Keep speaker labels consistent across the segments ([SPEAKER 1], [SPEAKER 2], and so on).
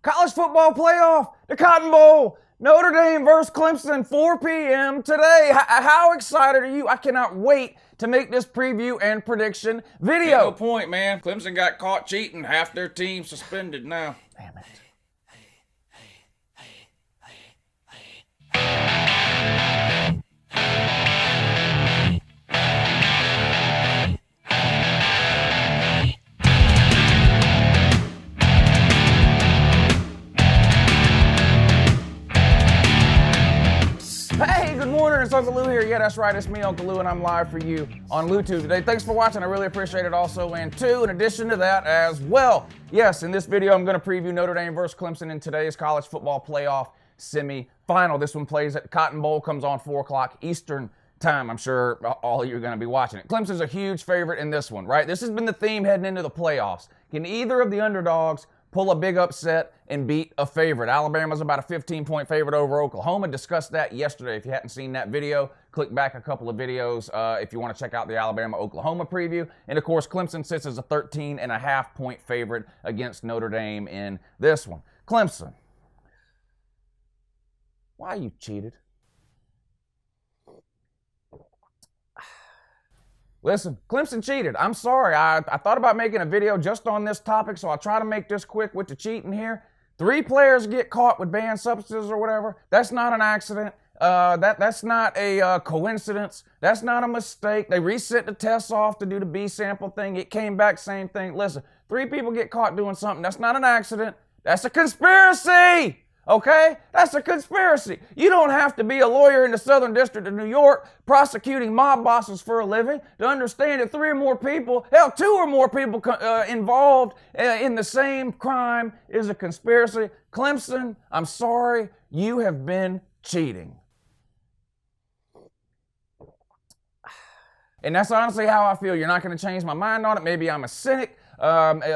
[SPEAKER 1] College football playoff, the Cotton Bowl, Notre Dame versus Clemson, 4 p.m. today. How excited are you? I cannot wait to make this preview and prediction video.
[SPEAKER 2] No point, man. Clemson got caught cheating. Half their team suspended now.
[SPEAKER 1] Damn it. Hey, good morning, it's Uncle Lou here. Yeah, that's right, it's me, Uncle Lou, and I'm live for you on LouTube today. Thanks for watching, I really appreciate it also. And two, in addition to that as well, yes, in this video I'm going to preview Notre Dame versus Clemson in today's college football playoff semi-final. This one plays at the Cotton Bowl, comes on 4 o'clock Eastern time. I'm sure all of you are going to be watching it. Clemson's a huge favorite in this one, right? This has been the theme heading into the playoffs. Can either of the underdogs pull a big upset and beat a favorite? Alabama's about a 15-point favorite over Oklahoma. Discussed that yesterday. If you hadn't seen that video, click back a couple of videos if you want to check out the Alabama-Oklahoma preview. And, of course, Clemson sits as a 13.5-point favorite against Notre Dame in this one. Clemson, why you cheated? Listen, Clemson cheated. I'm sorry. I thought about making a video just on this topic, so I'll try to make this quick with the cheating here. 3 players get caught with banned substances or whatever. That's not an accident. That's not a coincidence. That's not a mistake. They reset the tests off to do the B sample thing. It came back, same thing. Listen, 3 people get caught doing something. That's not an accident. That's a conspiracy. Okay? That's a conspiracy. You don't have to be a lawyer in the Southern District of New York prosecuting mob bosses for a living to understand that 3 or more people, hell, 2 or more people involved in the same crime is a conspiracy. Clemson, I'm sorry, you have been cheating. And that's honestly how I feel. You're not going to change my mind on it. Maybe I'm a cynic.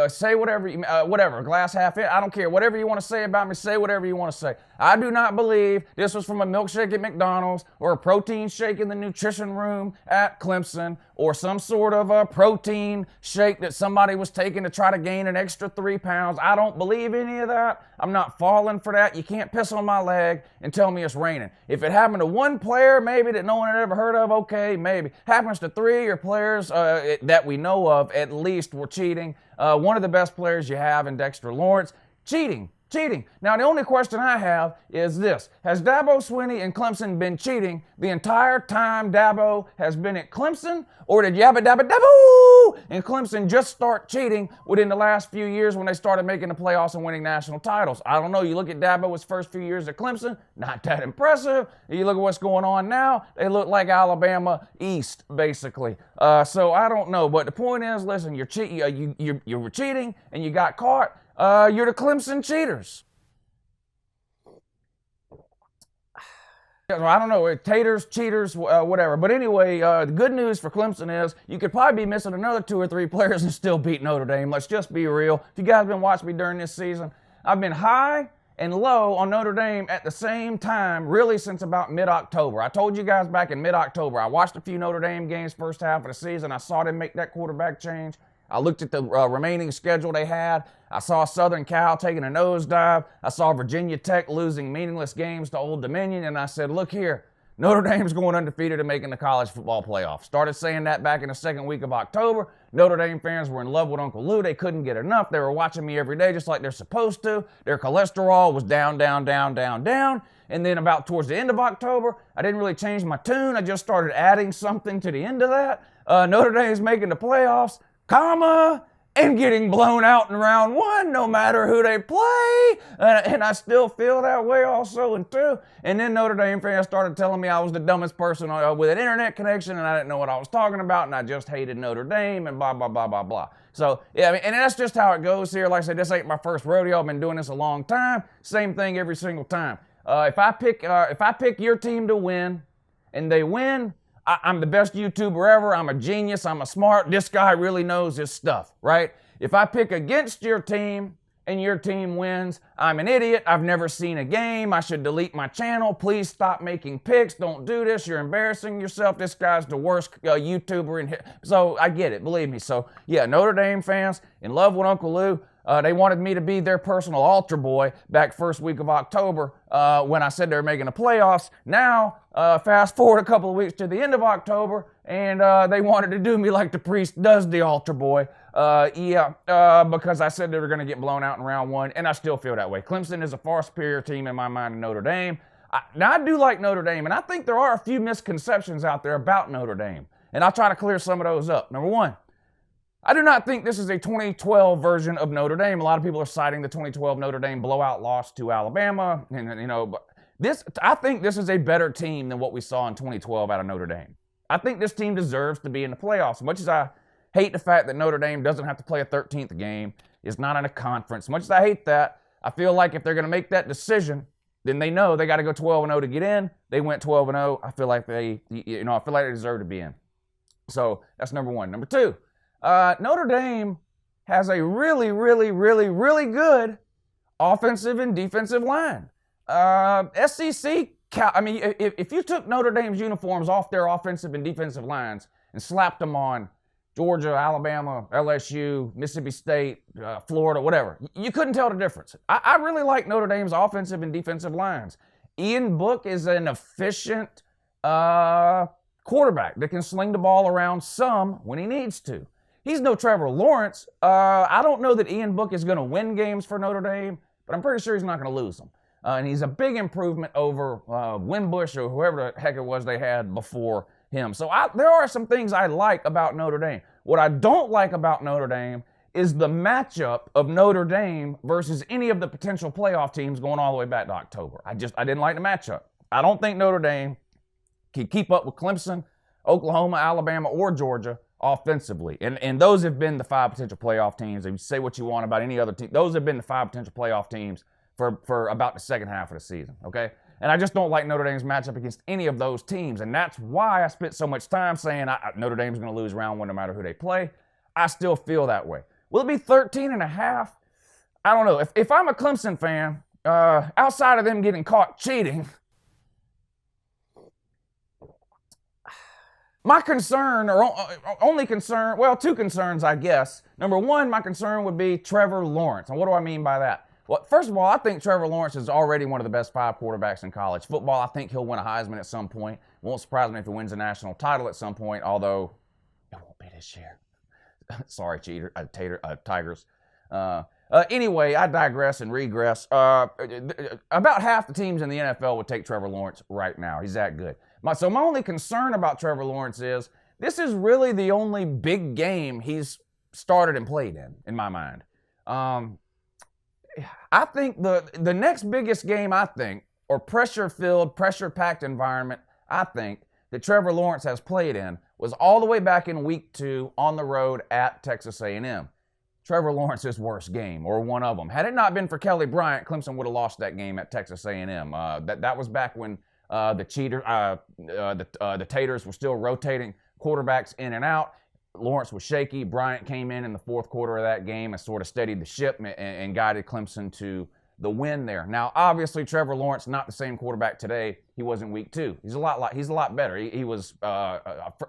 [SPEAKER 1] Say whatever, whatever, glass half in, I don't care. Whatever you want to say about me, say whatever you want to say. I do not believe this was from a milkshake at McDonald's or a protein shake in the nutrition room at Clemson or some sort of a protein shake that somebody was taking to try to gain an extra 3 pounds. I don't believe any of that. I'm not falling for that. You can't piss on my leg and tell me it's raining. If it happened to 1 player, maybe that no one had ever heard of, okay, maybe. Happens to 3 or players that we know of, at least, were cheating. One of the best players you have in Dexter Lawrence, cheating. Now, the only question I have is this. Has Dabo Swinney and Clemson been cheating the entire time Dabo has been at Clemson? Or did Yabba Dabba Dabo and Clemson just start cheating within the last few years when they started making the playoffs and winning national titles? I don't know. You look at Dabo's first few years at Clemson, not that impressive. You look at what's going on now, they look like Alabama East, basically. So I don't know. But the point is, listen, you're you were cheating and you got caught. You're the Clemson cheaters. I don't know, taters, cheaters, whatever. But anyway, the good news for Clemson is you could probably be missing another 2 or 3 players and still beat Notre Dame. Let's just be real. If you guys have been watching me during this season, I've been high and low on Notre Dame at the same time, really since about mid-October. I told you guys back in mid-October, I watched a few Notre Dame games first half of the season. I saw them make that quarterback change. I looked at the remaining schedule they had. I saw Southern Cal taking a nosedive. I saw Virginia Tech losing meaningless games to Old Dominion. And I said, look here, Notre Dame's going undefeated and making the college football playoff. Started saying that back in the second week of October. Notre Dame fans were in love with Uncle Lou. They couldn't get enough. They were watching me every day just like they're supposed to. Their cholesterol was down. And then about towards the end of October, I didn't really change my tune. I just started adding something to the end of that. Notre Dame's making the playoffs, and getting blown out in round 1 no matter who they play. And I still feel that way also in 2. And then Notre Dame fans started telling me I was the dumbest person with an internet connection and I didn't know what I was talking about and I just hated Notre Dame and blah, blah, blah, blah, blah. So, yeah, I mean, and that's just how it goes here. Like I said, this ain't my first rodeo. I've been doing this a long time. Same thing every single time. If I pick your team to win and they win, I'm the best YouTuber ever. I'm a genius. I'm a smart. This guy really knows his stuff, right? If I pick against your team and your team wins, I'm an idiot. I've never seen a game. I should delete my channel. Please stop making picks. Don't do this. You're embarrassing yourself. This guy's the worst YouTuber in here. So I get it. Believe me. So, yeah, Notre Dame fans, in love with Uncle Lou. They wanted me to be their personal altar boy back first week of October when I said they were making the playoffs. Now, fast forward a couple of weeks to the end of October, and they wanted to do me like the priest does the altar boy. Because I said they were going to get blown out in round one, and I still feel that way. Clemson is a far superior team in my mind to Notre Dame. Now, I do like Notre Dame, and I think there are a few misconceptions out there about Notre Dame, and I'll try to clear some of those up. Number one, I do not think this is a 2012 version of Notre Dame. A lot of people are citing the 2012 Notre Dame blowout loss to Alabama, and I think this is a better team than what we saw in 2012 out of Notre Dame. I think this team deserves to be in the playoffs. As much as I hate the fact that Notre Dame doesn't have to play a 13th game, is not in a conference. As much as I hate that, I feel like if they're going to make that decision, then they know they got to go 12-0 to get in. They went 12-0. I feel like they deserve to be in. So that's number one. Number two, Notre Dame has a really, really, really, really good offensive and defensive line. SEC, if you took Notre Dame's uniforms off their offensive and defensive lines and slapped them on Georgia, Alabama, LSU, Mississippi State, Florida, whatever, you couldn't tell the difference. I really like Notre Dame's offensive and defensive lines. Ian Book is an efficient quarterback that can sling the ball around some when he needs to. He's no Trevor Lawrence. I don't know that Ian Book is going to win games for Notre Dame, but I'm pretty sure he's not going to lose them. And he's a big improvement over Wimbush or whoever the heck it was they had before him. So there are some things I like about Notre Dame. What I don't like about Notre Dame is the matchup of Notre Dame versus any of the potential playoff teams going all the way back to October. I didn't like the matchup. I don't think Notre Dame can keep up with Clemson, Oklahoma, Alabama, or Georgia offensively. And those have been the five potential playoff teams. If you say what you want about any other team, those have been the five potential playoff teams for about the second half of the season, okay? And I just don't like Notre Dame's matchup against any of those teams. And that's why I spent so much time saying Notre Dame's going to lose round one no matter who they play. I still feel that way. Will it be 13.5? I don't know. If I'm a Clemson fan, outside of them getting caught cheating, my concern, or only concern, well, two concerns, I guess. Number one, my concern would be Trevor Lawrence. And what do I mean by that? Well, first of all, I think Trevor Lawrence is already one of the best five quarterbacks in college football. I think he'll win a Heisman at some point. Won't surprise me if he wins a national title at some point, although it won't be this year. Sorry, Tigers. Anyway, I digress and regress. About half the teams in the NFL would take Trevor Lawrence right now. He's that good. So my only concern about Trevor Lawrence is this is really the only big game he's started and played in my mind. I think the next biggest game, or pressure-filled, pressure-packed environment, I think, that Trevor Lawrence has played in was all the way back in week 2 on the road at Texas A&M. Trevor Lawrence's worst game, or one of them. Had it not been for Kelly Bryant, Clemson would have lost that game at Texas A&M. That was back when the Taters were still rotating quarterbacks in and out. Lawrence was shaky. Bryant came in the fourth quarter of that game and sort of steadied the ship and guided Clemson to the win there. Now, obviously, Trevor Lawrence not the same quarterback today he was in week 2. He's a lot better. He was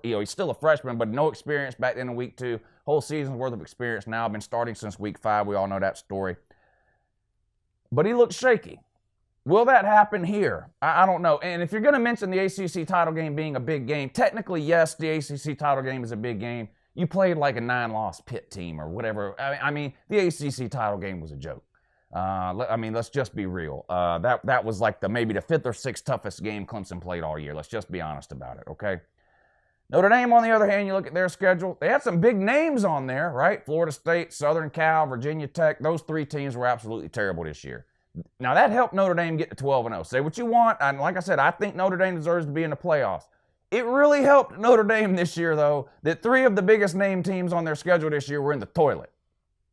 [SPEAKER 1] he's still a freshman, but no experience back then in week 2. Whole season's worth of experience now. Been starting since week 5. We all know that story. But he looked shaky. Will that happen here? I don't know. And if you're going to mention the ACC title game being a big game, technically, yes, the ACC title game is a big game. You played like a 9-loss Pitt team or whatever. I mean, the ACC title game was a joke. Let's just be real. That was like maybe the 5th or 6th toughest game Clemson played all year. Let's just be honest about it, okay? Notre Dame, on the other hand, you look at their schedule, they had some big names on there, right? Florida State, Southern Cal, Virginia Tech. Those 3 teams were absolutely terrible this year. Now, that helped Notre Dame get to 12-0. Say what you want. And like I said, I think Notre Dame deserves to be in the playoffs. It really helped Notre Dame this year, though, that 3 of the biggest name teams on their schedule this year were in the toilet.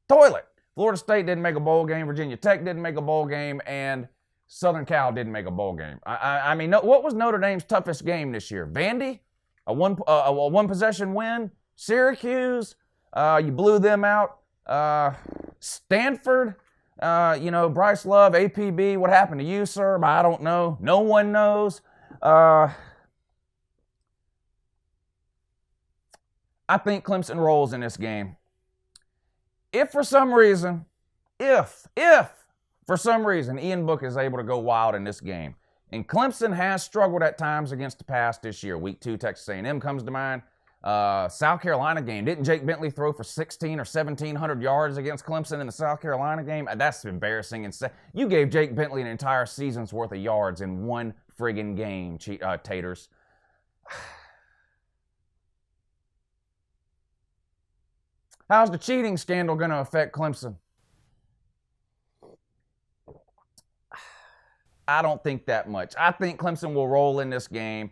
[SPEAKER 1] Florida State didn't make a bowl game. Virginia Tech didn't make a bowl game. And Southern Cal didn't make a bowl game. What was Notre Dame's toughest game this year? Vandy? A one-possession win? Syracuse? You blew them out. Stanford? Bryce Love, APB, what happened to you, sir? I don't know. No one knows. I think Clemson rolls in this game. If for some reason if for some reason Ian Book is able to go wild in this game, and Clemson has struggled at times against the pass this year. Week 2, Texas A&M comes to mind. South Carolina game. Didn't Jake Bentley throw for 1,600 or 1,700 yards against Clemson in the South Carolina game? That's embarrassing. And you gave Jake Bentley an entire season's worth of yards in one friggin' game, Taters. How's the cheating scandal going to affect Clemson? I don't think that much. I think Clemson will roll in this game.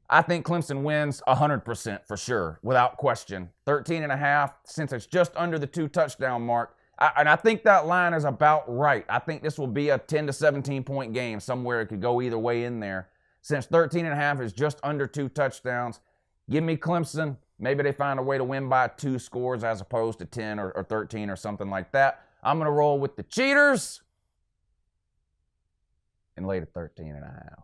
[SPEAKER 1] I think Clemson wins 100% for sure, without question. 13.5, since it's just under the 2-touchdown mark. And I think that line is about right. I think this will be a 10 to 17 point game. Somewhere it could go either way in there. Since 13.5 is just under 2 touchdowns, give me Clemson. Maybe they find a way to win by 2 scores as opposed to 10 or 13 or something like that. I'm going to roll with the cheaters and lay to 13.5.